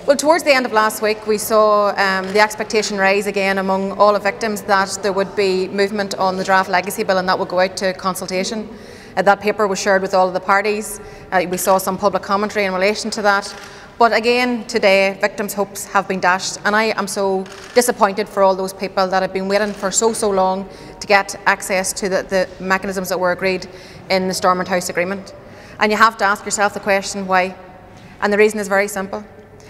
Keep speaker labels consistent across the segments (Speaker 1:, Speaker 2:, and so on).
Speaker 1: Well, towards the end of last week, we saw the expectation rise again among all the victims that there would be movement on the draft legacy bill and that would go out to consultation. That paper was shared with all of the parties. We saw some public commentary in relation to that. But again, today, victims' hopes have been dashed, and I am so disappointed for all those people that have been waiting for so long to get access to the mechanisms that were agreed in the Stormont House Agreement. And you have to ask yourself the question, why? And the reason is very simple.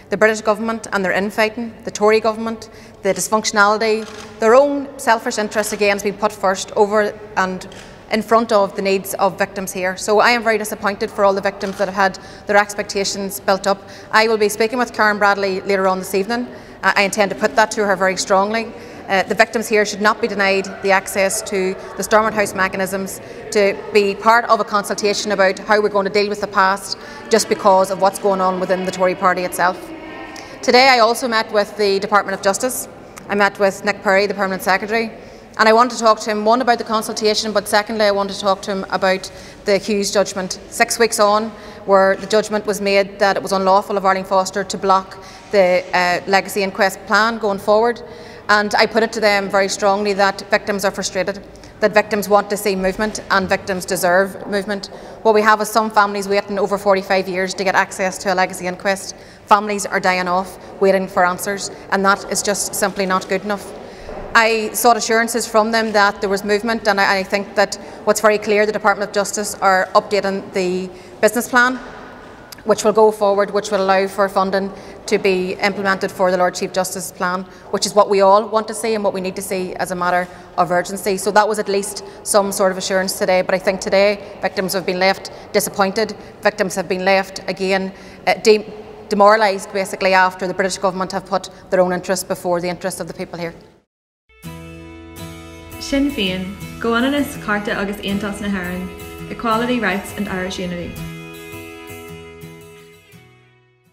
Speaker 1: The British government and their infighting, the Tory government, the dysfunctionality, their own selfish interests again has been put first over and in front of the needs of victims here. So I am very disappointed for all the victims that have had their expectations built up. I will be speaking with Karen Bradley later on this evening. I intend to put that to her very strongly. The victims here should not be denied the access to the Stormont House mechanisms to be part of a consultation about how we're going to deal with the past just because of what's going on within the Tory party itself. Today I also met with the Department of Justice. I met with Nick Perry, the Permanent Secretary, and I wanted to talk to him, one, about the consultation, but secondly I wanted to talk to him about the Hughes judgment. 6 weeks on, where the judgment was made that it was unlawful of Arlene Foster to block the legacy inquest plan going forward. And I put it to them very strongly that victims are frustrated, that victims want to see movement and victims deserve movement. What we have is some families waiting over 45 years to get access to a legacy inquest. Families are dying off waiting for answers, and that is just simply not good enough. I sought assurances from them that there was movement, and I think that what's very clear, the Department of Justice are updating the business plan, which will go forward, which will allow for funding to be implemented for the Lord Chief Justice's plan, which is what we all want to see and what we need to see as a matter of urgency. So that was at least some sort of assurance today, but I think today victims have been left disappointed. Victims have been left again demoralised basically after the British government have put their own interests before the interests of the people here.
Speaker 2: Sinn Féin, go on in carta agus aontas na hÉireann, equality, rights and Irish unity.